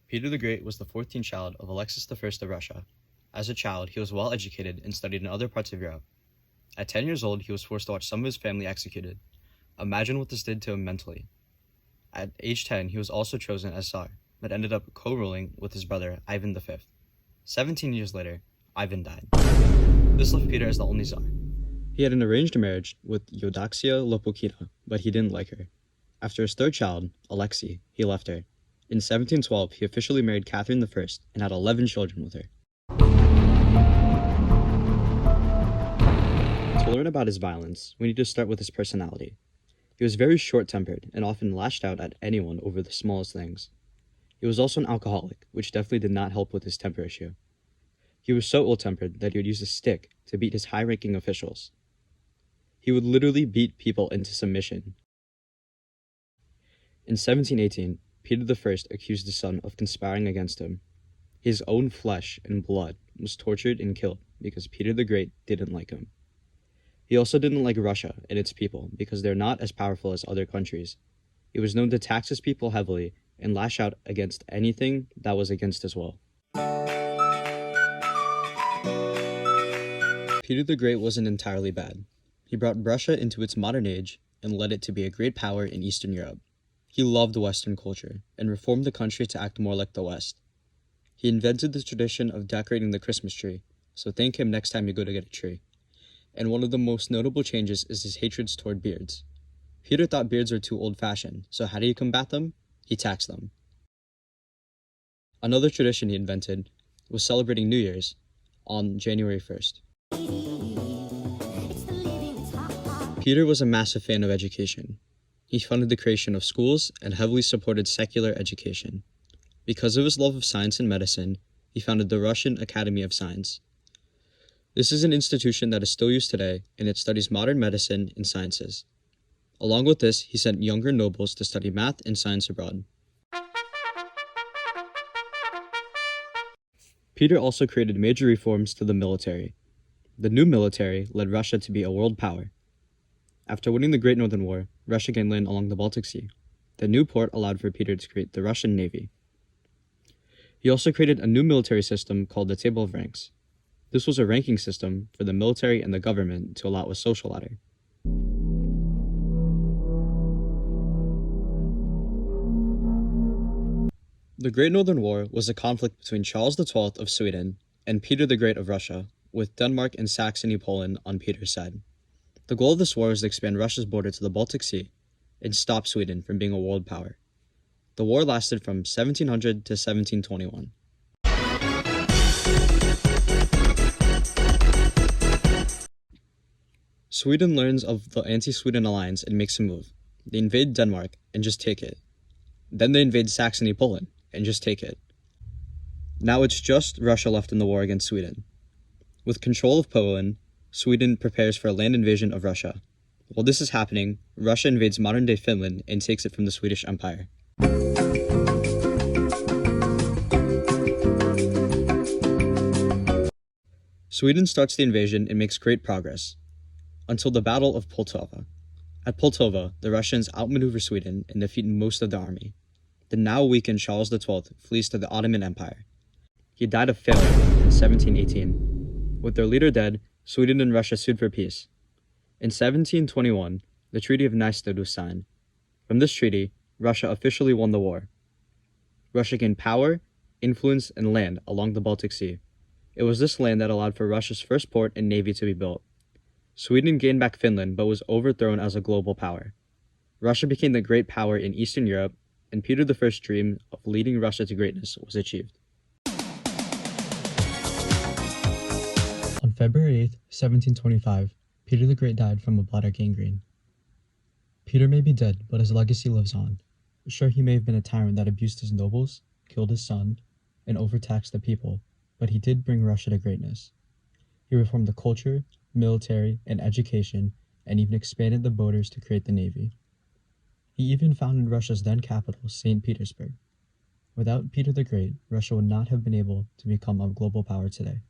Peter the Great was the 14th child of Alexis I of Russia. As a child, he was well educated and studied in other parts of Europe. At 10 years old, he was forced to watch some of his family executed. Imagine what this did to him mentally. At age 10, he was also chosen as Tsar, but ended up co-ruling with his brother Ivan V. 17 years later, Ivan died. This left Peter as the only Tsar. He had an arranged marriage with Eudoxia Lopukina, but he didn't like her. After his third child, Alexei, he left her. In 1712, he officially married Catherine I and had 11 children with her. To learn about his violence, we need to start with his personality. He was very short-tempered and often lashed out at anyone over the smallest things. He was also an alcoholic, which definitely did not help with his temper issue. He was so ill-tempered that he would use a stick to beat his high-ranking officials. He would literally beat people into submission. In 1718, Peter I accused his son of conspiring against him. His own flesh and blood was tortured and killed because Peter the Great didn't like him. He also didn't like Russia and its people because they're not as powerful as other countries. He was known to tax his people heavily and lash out against anything that was against his will. Peter the Great wasn't entirely bad. He brought Russia into its modern age and led it to be a great power in Eastern Europe. He loved Western culture and reformed the country to act more like the West. He invented the tradition of decorating the Christmas tree, so thank him next time you go to get a tree. And one of the most notable changes is his hatreds toward beards. Peter thought beards were too old-fashioned, so how do you combat them? He taxed them. Another tradition he invented was celebrating New Year's on January 1st. Peter was a massive fan of education. He funded the creation of schools and heavily supported secular education. Because of his love of science and medicine, he founded the Russian Academy of Science. This is an institution that is still used today, and it studies modern medicine and sciences. Along with this, he sent younger nobles to study math and science abroad. Peter also created major reforms to the military. The new military led Russia to be a world power. After winning the Great Northern War, Russia gained land along the Baltic Sea. The new port allowed for Peter to create the Russian Navy. He also created a new military system called the Table of Ranks. This was a ranking system for the military and the government to allow a social ladder. The Great Northern War was a conflict between Charles XII of Sweden and Peter the Great of Russia, with Denmark and Saxony-Poland on Peter's side. The goal of this war was to expand Russia's border to the Baltic Sea and stop Sweden from being a world power. The war lasted from 1700 to 1721. Sweden learns of the anti-Sweden alliance and makes a move. They invade Denmark and just take it. Then they invade Saxony-Poland and just take it. Now it's just Russia left in the war against Sweden. With control of Poland, Sweden prepares for a land invasion of Russia. While this is happening, Russia invades modern-day Finland and takes it from the Swedish Empire. Sweden starts the invasion and makes great progress, until the Battle of Poltava. At Poltava, the Russians outmaneuver Sweden and defeat most of the army. The now weakened Charles XII flees to the Ottoman Empire. He died of failure in 1718. With their leader dead, Sweden and Russia sued for peace. In 1721, the Treaty of Nystad was signed. From this treaty, Russia officially won the war. Russia gained power, influence, and land along the Baltic Sea. It was this land that allowed for Russia's first port and navy to be built. Sweden gained back Finland but was overthrown as a global power. Russia became the great power in Eastern Europe, and Peter I's dream of leading Russia to greatness was achieved. On February 8, 1725, Peter the Great died from a bladder gangrene. Peter may be dead, but his legacy lives on. Sure, he may have been a tyrant that abused his nobles, killed his son, and overtaxed the people, but he did bring Russia to greatness. He reformed the culture, military, and education, and even expanded the borders to create the navy. He even founded Russia's then capital, St. Petersburg. Without Peter the Great, Russia would not have been able to become a global power today.